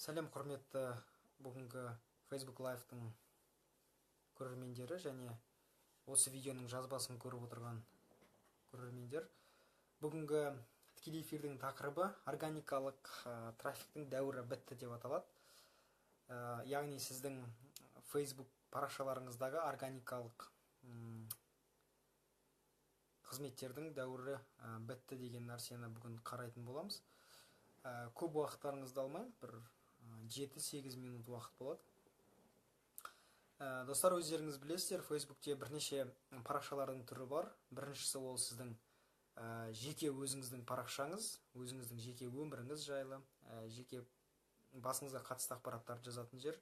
Сәлем құрметті бүгінгі Facebook Live-тың көрермендері және осы видеоның жазбасын көріп отырған көрермендер. Бүгінгі тікелей эфирдің тақырыбы органикалық трафиктің дәуірі бітті деп аталады. Яғни сіздің Facebook парақшаларыңыздағы органикалық қызметтердің дәуірі бітті деген нәрсені бүгін қарайтын боламыз. Көп уақыттарыңызды алмайын, бір 7-8 минут уақыт болады. Достар, өздеріңіз білесіздер, Facebookте бірнеше парақшалардың түрі бар. Біріншісі ол сіздің жеке өзіңіздің парақшаңыз, өзіңіздің жеке өміріңіз жайлы, жеке басыңызға қатысты ақпараттарды жазатын жер.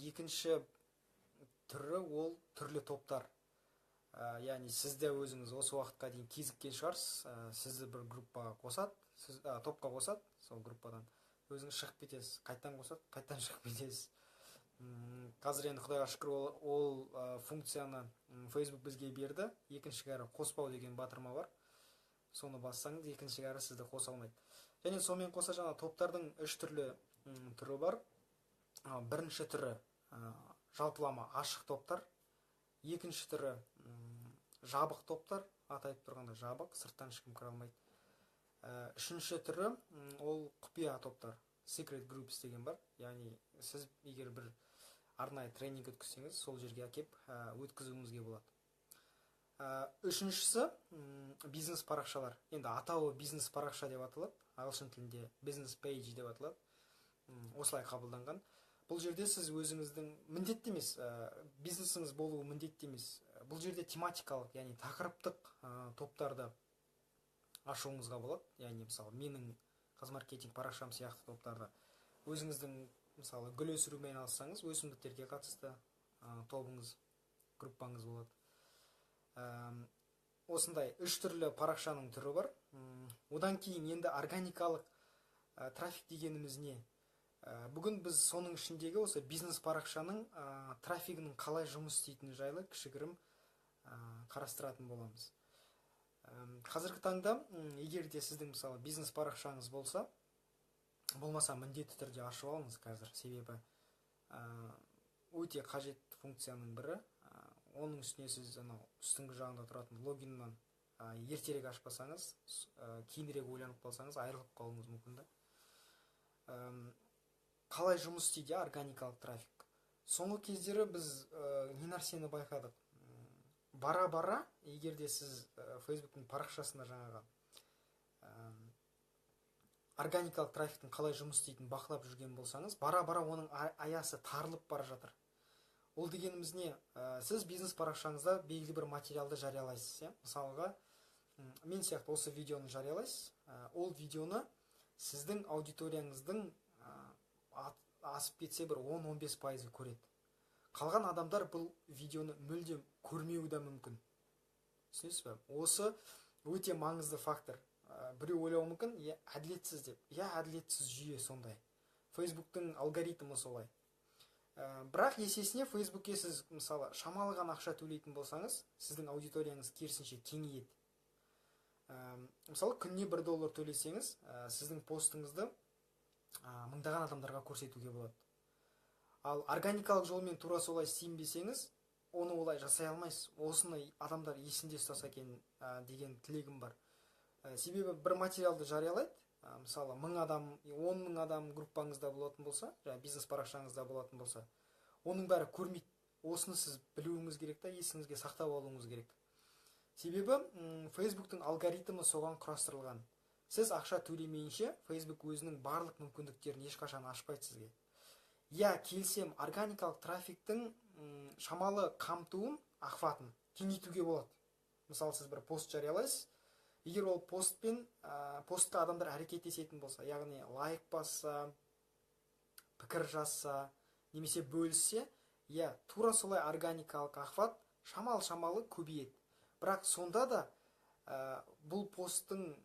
Екінші түрі ол түрлі топтар. Яғни сізде өзіңіз осы уақытқа дейін кезіккен шығарсыз, сізді бір группаға қосады, топқа қосады, сол группадан өзіңіз шығып кетесіз, қайттан қосады, қайттан шығып кетесіз. Қазір енді Құдайға шүкір ол функцияны Facebook бізге берді. Екінші кәрі қоспау деген батырма бар. Соны бассаңыз, екінші кәрі сізді қоса алмайды. Және сонымен қоса жаңа топтардың 3 түрі бар. Бірінші түрі жалпылама ашық топтар. Екінші түрі жабық топтар, атайып тұрғанда жабық, сырттан ешкім кіре алмайды. Үшінші түрі ол құпия топтар, secret groups деген бар. Яғни сіз егер бір арнайы тренинг өткізсеңіз, сол жерге әкеп өткізуіңізге болады. Үшіншісі бизнес парақшалар. Енді атауы бизнес парақша деп аталады, ағылшын тілінде business page деп аталады. Осылай қабылданған. Бұл жерде сіз өзіңіздің міндетті емес, бизнесіңіз болуы міндетті емес. Бұл жерде тематикалық, яғни тақырыптық топтарды ашуыңызға болады. Яғни мысалы менің қазмаркетинг парақшам сияқты топтарды өзіңіздің мысалы гүл өсірумен айналыссаңыз, өсімдіктерге қатысты тобыңыз, группаңыз болады. Осындай 3 түрлі парақшаның түрі бар. Одан кейін енді органикалық трафик дегеніміз не? Бүгін біз соның ішіндегі осы бизнес парақшаның трафигінің қалай жұмыс істейтіні жайлы кішігірім қарастыратын боламыз. Қазіргі таңда, егер де сіздің мысалы бизнес парақшаңыз болса, болмаса міндетті түрде ашып алыңыз қазір, себебі өте қажет функцияның бірі. Оның үстіне сіз үстіңгі жағында тұратын логиннан ертерек ашпасаңыз, кейінірек ойланып қалсаңыз, айырылып қалуыңыз мүмкін. Қалай жұмыс істейді органикалық трафик? Соңғы кездері біз не нәрсені байқадық? Бара-бара, егер де сіз Facebook'тың парақшасында жаңағы органикалық трафиктің қалай жұмыс істейтінін бақылап жүрген болсаңыз, бара-бара оның аясы тарылып бара жатыр. Ол дегеніміз не? Сіз бизнес парақшаңызда белгілі бір материалды жариялайсыз. Мысалға, мен сияқты осы видеоны жариялайсыз. Ол видеоны сіздің аудиторияңыздың асып кетсе бір 10-15% көреді. Қалған адамдар бұл видеоны мүлдем көрмеуі да мүмкін. Түсінесіз бе? Осы өте маңызды фактор. Біреу ойлауы мүмкін, әділетсіз деп. Әділетсіз жүйе сондай. Facebook'тың алгоритмі солай. Бірақ есесіне Facebook'ке сіз мысалы шамалы ғана ақша төлейтін болсаңыз, сіздің аудиторияңыз керісінше кеңейеді. Мысалы күніне $1 төлесеңіз, сіздің постыңызды мыңдаған адамдарға көрсетуге болады. Ал органикалық жолмен тура солай істеймін оны олай жасай алмайсыз. Осыны адамдар есінде ұстаса екен деген тілегім бар. Себебі бір материалды жариялайды, мысалы 1000 адам, 10.000 адам группаңызда болатын болса, бизнес парақшаңызда болатын болса, оның бәрі көрмейді. Осыны сіз білуіңіз керек та, есіңізге сақтап алуыңыз керек. Себебі Facebook'тың алгоритмі соған құрастырылған. Сіз ақша төлемейінше, Facebook өзінің барлық мүмкіндіктерін ешқашан ашпайды сізге. Келсем, органикалық трафиктің шамалы қамтуын, охватын кеңейтуге болады. Мысалы, сіз бір пост жариялайсыз, егер ол постқа адамдар әрекеттесетін болса, яғни лайк басса, пікір жазса, немесе бөліссе, тура солай органикалық охват шамалы көбейеді. Бірақ сонда да бұл посттың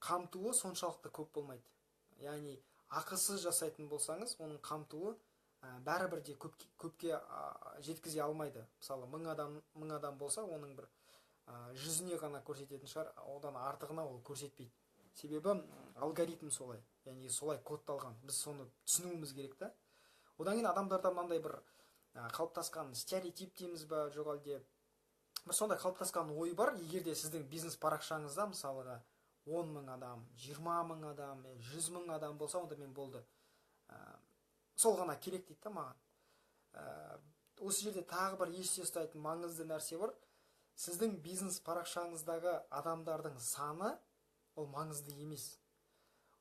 қамтуы соншалықты көп болмайды. Яғни ақысыз жасайтын болсаңыз, оның қамтуы бәрібірде көпке жеткізе алмайды. Мысалы, 1000 адам болса, оның бір 100-не ғана көрсететін шығар, одан артығына ол көрсетпейді. себебі алгоритм солай, яғни солай кодталған, біз соны түсінуіміз керек та. Одан кейін адамдарда мынандай бір қалыптасқан стереотип дейміз ба, жоқ әлде бір сондай қалыптасқан ой бар. Егер де сіздің бизнес парақшаңызда мысалға 10.000 адам, 20.000 адам, 100.000 адам болса, онда мен болды, сол ғана керек дейді да маған. Осы жерде тағы бір есте ұстайтын маңызды нәрсе бар. Сіздің бизнес парақшаңыздағы адамдардың саны ол маңызды емес.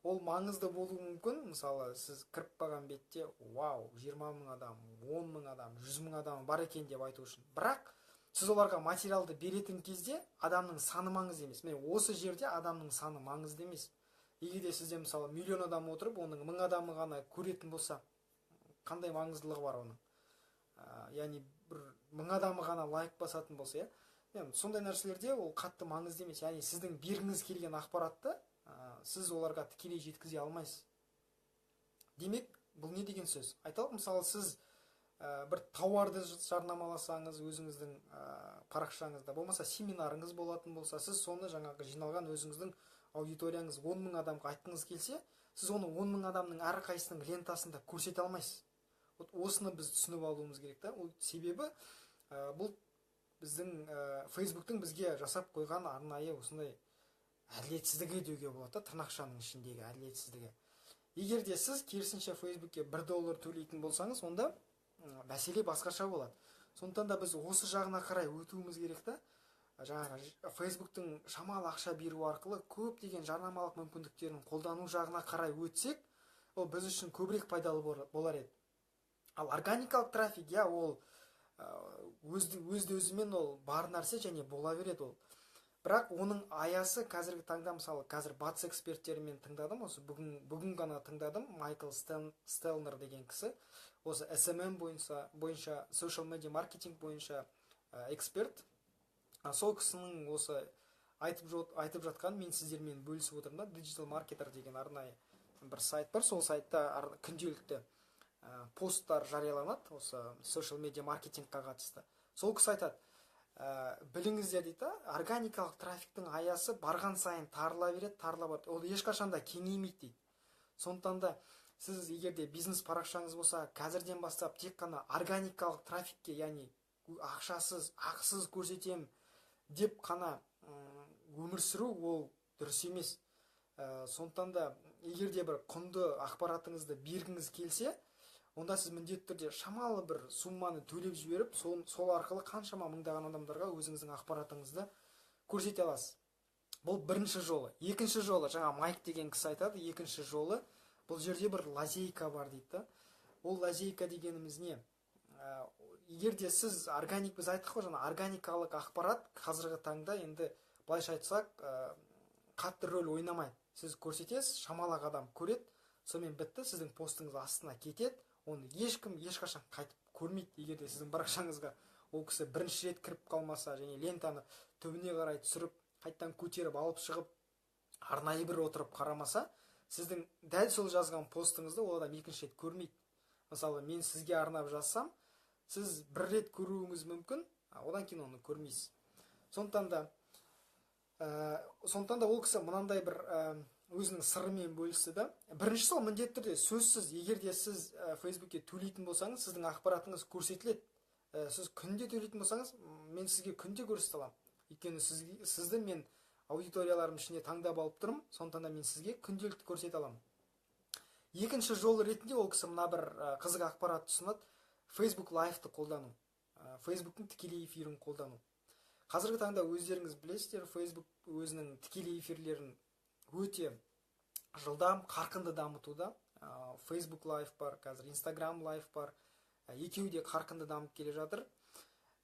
Ол маңызды болуы мүмкін, мысалы сіз кіріп қалған бетте вау, 20.000 адам, 10.000 адам, 100.000 адам бар екен деп айту үшін. Бірақ сіз оларға материалды беретін кезде адамның саны маңызды емес. Міне осы жерде адамның саны маңызды емес. Егер де сізде мысалы миллион адам отырып, оның 1000 адамы ғана көретін болса, қандай маңыздылығы бар оның? Яғни бір 1000 адамы ғана лайк басатын болса, сондай нәрселерде ол қатты маңызды емес. Яғни сіздің бергіңіз келген ақпаратты сіз оларға тікелей жеткізе алмайсыз. Демек, бұл не деген сөз? Айталық, мысалы сіз бір тауарды жарнамаласаңыз өзіңіздің парақшаңызда, болмаса семинарыңыз болатын болса, сіз соны жаңағы жиналған өзіңіздің аудиторияңыз 10.000 адамға айтқыңыз келсе, сіз оны 10.000 адамның әрқайсының лентасында көрсете алмайсыз. Осыны біз түсініп алуымыз керек та. Ол себебі бұл біздің Фейсбуктың бізге жасап қойған арнайы осындай әділетсіздігі деуге болады, тырнақшаның ішіндегі әділетсіздігі. Егер де сіз керісінше Фейсбукке $1 төлейтін болсаңыз, онда мәселе басқаша болады. Сондықтан да біз осы жағына қарай өтуіміз керек та. Жаңағы Фейсбуктың шамалы ақша беру арқылы көптеген жарнамалық мүмкіндіктерін қолдану жағына қарай өтсек, ол біз үшін көбірек пайдалы болар еді. Ал органикалық трафик, ол өзді-өзімен ол бар нәрсе және бола береді ол. Бірақ оның аясы қазіргі таңда, мысалы қазір батыс эксперттерімен тыңдадым, осы бүгін ғана тыңдадым, Майкл Стелнер деген кісі, осы SMM бойынша, social media маркетинг бойынша эксперт. Сол кісінің осы айтып жатқан мен сіздермен бөлісіп отырмын да. Digital Marketer деген арнайы бір сайт бар, сол сайтта күнделікті посттар жарияланады осы social media маркетингқа қатысты. Сол кісі айтады, біліңіздер дейді, органикалық трафиктің аясы барған сайын тарыла береді, ол ешқашанда кеңеймейді дейді. Сондықтан да сіз егер де бизнес парақшаңыз болса, қазірден бастап тек қана органикалық трафикке, яғни ақшасыз, ақысыз көрсетем деп қана өмір сүру ол дұрыс емес. Сондықтан да егер де бір құнды ақпаратыңызды бергіңіз келсе, онда сіз міндетті түрде шамалы бір сумманы төлеп жіберіп, сол арқылы қаншама мыңдаған адамдарға өзіңіздің ақпаратыңызды көрсете аласыз. Бұл бірінші жолы. Екінші жолы, жаңа Майк деген кісі айтады, екінші жолы, бұл жерде бір лазейка бар дейді. Ол лазейка дегеніміз не? Егер де сіз біз айттық қой, жаңа органикалық ақпарат қазіргі таңда енді былайша айтсақ қатты рөл ойнамайды. Сіз көрсетесіз, шамалақ адам көреді, сонымен бітті, сіздің постыңыз астына кетеді, оны ешкім ешқашан қайтып көрмейді. Егер де сіздің парақшаңызға ол кісі бірінші рет кіріп қалмаса, және лентаны түбіне қарай түсіріп, қайттан көтеріп алып шығып, арнайы бір отырып қарамаса, сіздің дәл сол жазған постыңызды ол адам екінші рет көрмейді. Мысалы, мен сізге арнап жазсам, сіз бір рет көруіңіз мүмкін, одан кейін оны көрмейсіз. Сондықтан да ол кісі мынандай бір өзінің сырымен бөлісті да. Біріншісі, ол міндетті түрде сөзсіз, егер де сіз Фейсбукке төлейтін болсаңыз, сіздің ақпаратыңыз көрсетіледі. Сіз күнде төлейтін болсаңыз, мен сізге күнде көрсете аламын. Өйткені сізді мен аудиторияларым ішінде таңдап алып тұрмын, сондықтан да мен сізге күнделікті көрсете аламын. Екінші жол ретінде ол кісі мына бір қызық ақпарат ұсынады, Facebook Live-ты қолдану, Facebook'тың тікелей эфирін қолдану. Қазіргі таңда өздеріңіз білесіздер, Facebook өзінің тікелей эфирлерін өте жылдам, қарқынды дамытуда. Facebook Live бар, қазір Instagram Live бар, екеуі де қарқынды дамып келе жатыр.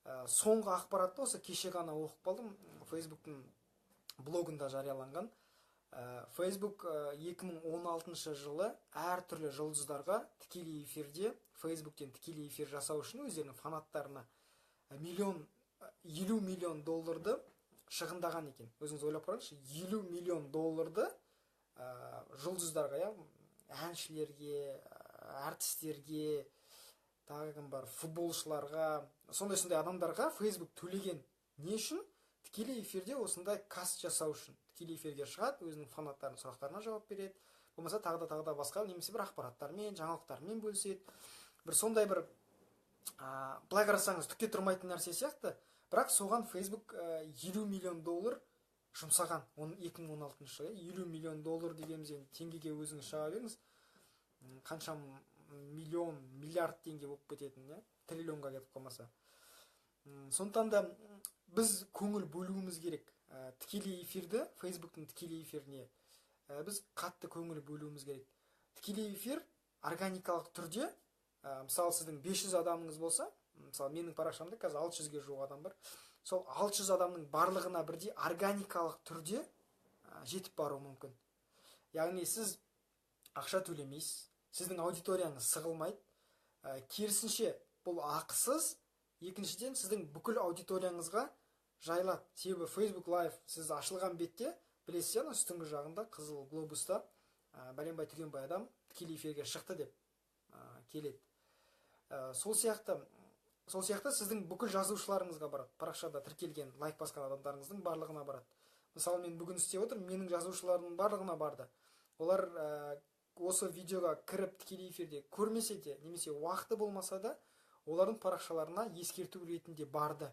Соңғы ақпаратты осы кеше ғана оқып қалдым, Facebook'тың блогында жарияланған. Facebook 2016 жылы әртүрлі жұлдыздарға тікелей эфирде, Facebook'тен тікелей эфир жасау үшін өздерінің фанаттарына $50 миллион шығындаған екен. Өзіңіз ойлап қараңызшы, $50 миллион жұлдыздарға, әншілерге, әртістерге, тағы кім бар, футболшыларға, сондай адамдарға Facebook төлеген. Не үшін? тікелей эфирде осындай каст жасау үшін тікелей эфирге шығады, өзінің фанаттарының сұрақтарына жауап береді, болмаса тағы да басқа немесе бір ақпараттармен, жаңалықтармен бөліседі. Бір сондай бір былай қарасаңыз түкке тұрмайтын нәрсе сияқты, бірақ соған Facebook 50 миллион доллар жұмсаған. 2016 жылы 50 миллион доллар дегеніміз енді теңгеге өзіңіз шыға беріңіз, қанша миллион, миллиард теңге болып кететін, триллионға кетіп қалмаса. Сондықтан да біз көңіл бөлуіміз керек. Тікелей эфирді, Facebooktың тікелей эфиріне біз қатты көңіл бөлуіміз керек. Тікелей эфир органикалық түрде, мысалы сіздің 500 адамыңыз болса, мысалы менің парақшамда қазір 600-ге жуық адам бар. Сол 600 адамның барлығына бірдей органикалық түрде жетіп бару мүмкін. Яғни сіз ақша төлемейсіз, сіздің аудиторияңыз сығылмайды. Керісінше бұл ақысыз. Екіншіден сіздің бүкіл аудиторияңызға жайылады. Себебі Facebook Live сіз ашылған бетте білесіз, үстіңгі жағында қызыл глобуста Бәленбай Түгенбай адам тікелей эфирге шықты деп келеді. Сол сияқты сіздің бүкіл жазушыларыңызға барады. Парақшада тіркелген лайк басқан адамдарыңыздың барлығына барады. Мысалы мен бүгін істеп отырмын, менің жазушыларымның барлығына барды. Олар осы видеоға кіріп тікелей эфирде көрмесе де, немесе уақыты болмаса да, олардың парақшаларына ескерту ретінде барды.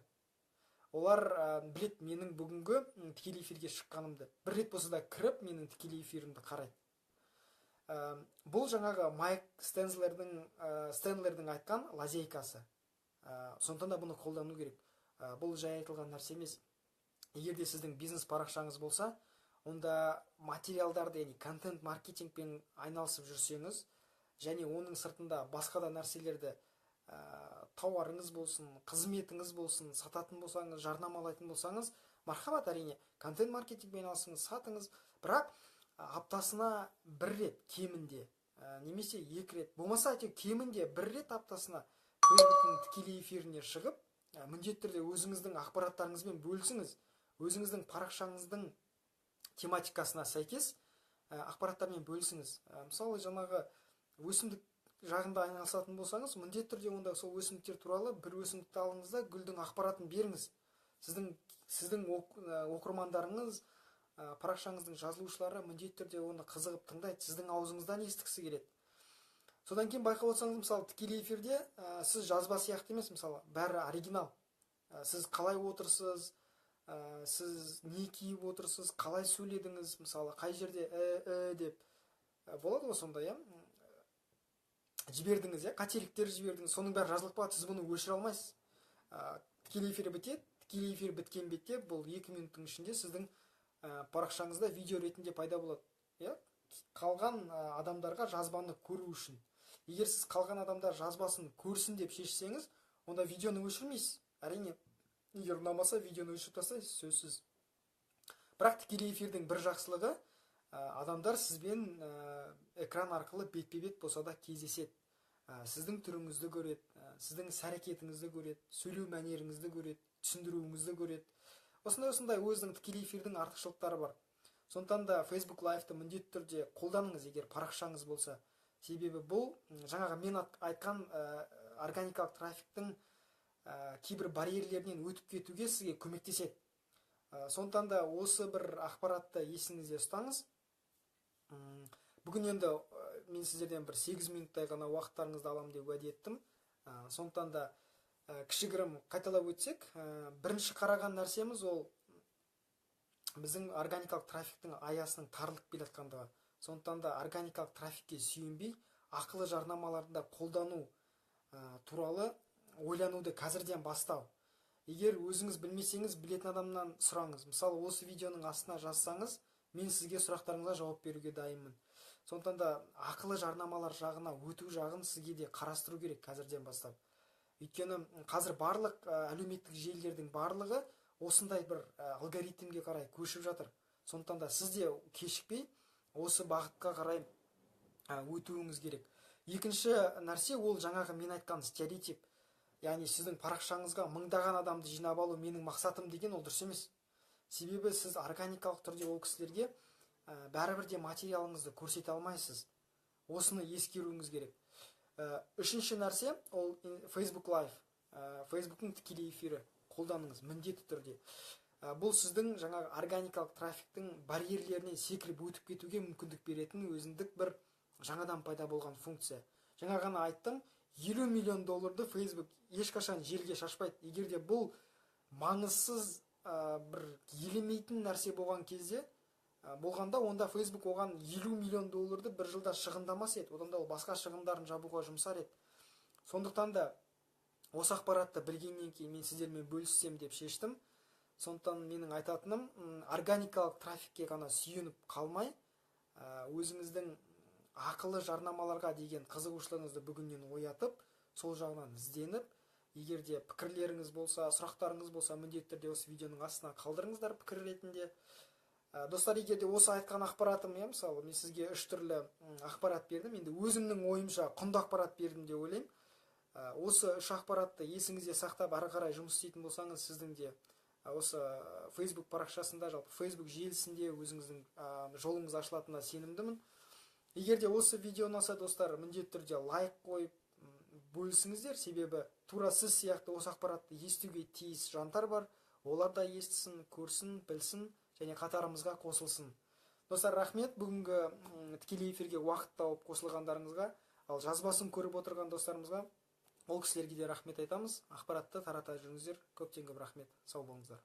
Олар білет менің бүгінгі тікелей эфирге шыққанымды. Бір рет болса да кіріп менің тікелей эфирімді қарайды. Бұл жаңағы Майк Стенлердің айтқан лазейкасы. Сондықтан да бұны қолдану керек. Бұл жай айтылған нәрсе емес. Егер де сіздің бизнес парақшаңыз болса, онда материалдарды, яғни контент маркетингпен айналысып жүрсеңіз, және оның сыртында басқа да нәрселерді, тауарыңыз болсын, қызметіңіз болсын, сататын болсаңыз, жарнамалайтын болсаңыз, мархабат, әрине, контент маркетингпен айналысыңыз, сатыңыз, бірақ аптасына бір рет кемінде, немесе 2 рет, болмаса кемінде 1 рет аптасына Facebooktың тікелей эфиріне шығып, міндетті түрде өзіңіздің ақпараттарыңызбен бөлісіңіз, өзіңіздің парақшаңыздың тематикасына сәйкес ақпараттармен бөлісіңіз. Мысалы, жаңағы өсімдік жағында айналысатын болсаңыз, міндетті түрде онда сол өсімдіктер туралы бір өсімдікті алыңыз да гүлдің ақпаратын беріңіз. Сіздің оқырмандарыңыз, парақшаңыздың жазылушылары міндетті түрде оны қызығып тыңдайды, сіздің аузыңыздан естігісі келеді. Содан кейін байқап отырсаңыз, мысалы тікелей эфирде сіз жазба сияқты емес, мысалы бәрі оригинал. Сіз қалай отырсыз, сіз не киіп отырсыз, қалай сөйледіңіз, мысалы қай жерде деп болады ғой, сонда жібердіңіз, қателіктер жібердіңіз, соның бәрі жазылып қалады, сіз бұны өшіре алмайсыз. Тікелей эфир бітеді, тікелей эфир біткен бетте бұл 2 минуттың ішінде сіздің парақшаңызда видео ретінде пайда болады. Қалған адамдарға жазбаны көру үшін. Егер сіз қалған адамдар жазбасын көрсін деп шешсеңіз, онда видеоны өшірмейсіз. Әрине, егер ұнамаса, видеоны өшіріп тастайсыз, сөзсіз. Бірақ тікелей эфирдің бір жақсылығы, адамдар сізбен экран арқылы бетпе-бет болса да кездеседі. Сіздің түріңізді көреді, сіздің іс-әрекетіңізді көреді, сөйлеу мәнеріңізді көреді, түсіндіруіңізді көреді. Осындай өзінің тікелей эфирдің артықшылықтары бар. Сондықтан да Facebook Live-ты міндетті түрде қолданыңыз, егер парақшаңыз болса. Себебі бұл жаңағы мен айтқан органикалық трафиктің кейбір барьерлерінен өтіп кетуге сізге көмектеседі. Сондықтан да осы бір ақпаратты есіңізде ұстаңыз. Бүгін енді мен сіздерден бір 8 минуттай ғана уақыттарыңызды аламын деп уәде еттім. Сондықтан да кішігірім қайталап өтсек, бірінші қараған нәрсеміз ол біздің органикалық трафиктің аясының тарылып келе жатқандығы. Сондықтан да органикалық трафикке сүйенбей, ақылы жарнамаларды қолдану туралы ойлануды қазірден бастау. Егер өзіңіз білмесеңіз, білетін адамнан сұраңыз. Мысалы, осы видеоның астына жазсаңыз, мен сізге сұрақтарыңызға жауап беруге дайынмын. Сондықтан да ақылы жарнамалар жағына өту жағын сізге де қарастыру керек қазірден бастап. Өйткені қазір барлық әлеуметтік желілердің барлығы осындай бір алгоритмге қарай көшіп жатыр. Сондықтан да сіз де кешікпей осы бағытқа қарай өтуіңіз керек. Екінші нәрсе ол жаңағы мен айтқан стереотип. Яғни сіздің парақшаңызға мыңдаған адамды жинап алу менің мақсатым деген ол дұрыс емес. Себебі сіз органикалық түрде ол кісілерге бәрібір де материалыңызды көрсете алмайсыз. Осыны ескеруіңіз керек. Үшінші нәрсе ол Facebook Live. Facebook'ың тікелей эфирі қолданыңыз міндетті түрде. бұл сіздің жаңағы органикалық трафиктің барьерлерінен секіріп өтіп кетуге мүмкіндік беретін өзіндік бір жаңадан пайда болған функция. Жаңа ғана айттым, 50 миллион долларды Facebook ешқашан жерге шашпайды. Егер де бұл маңызсыз бір елемейтін нәрсе болған кезде болғанда, онда Facebook оған 50 миллион долларды бір жылда шығындамас еді. Одан да ол басқа шығындарын жабуға жұмсар еді. Сондықтан да осы ақпаратты білгеннен кейін мен сіздермен бөліссем деп шештім. Сондықтан менің айтатыным, органикалық трафикке ғана сүйеніп қалмай, өзіңіздің ақылы жарнамаларға деген қызығушылығыңызды бүгіннен оятып, сол жағынан ізденіп, егер де пікірлеріңіз болса, сұрақтарыңыз болса, міндетті түрде осы видеоның астына қалдырыңыздар пікір ретінде. Достар, егер де осы айтқан ақпаратым, мысалы, мен сізге 3 түрлі ақпарат бердім. Енді өзімнің ойымша құнды ақпарат бердім деп ойлаймын. Осы 3 ақпаратты есіңізде сақтап, ары қарай жұмыс істейтін болсаңыз, сіздің де осы Facebook парақшасында, жалпы Facebook желісінде өзіңіздің жолыңыз ашылатынына сенімдімін. Егер де осы видео ұнаса, достар, міндетті түрде лайк қойып бөлісіңіздер, себебі тура сіз сияқты осы ақпаратты естуге тиіс жандар бар. Олар да естісін, көрсін, білсін және қатарымызға қосылсын. Достар, рахмет бүгінгі тікелей эфирге уақыт тауып қосылғандарыңызға, ал жазбасын көріп отырған достарымызға, ол кісілерге де рахмет айтамыз. Ақпаратты тарата жүріңіздер. Көптен көп рахмет. Сау болыңыздар.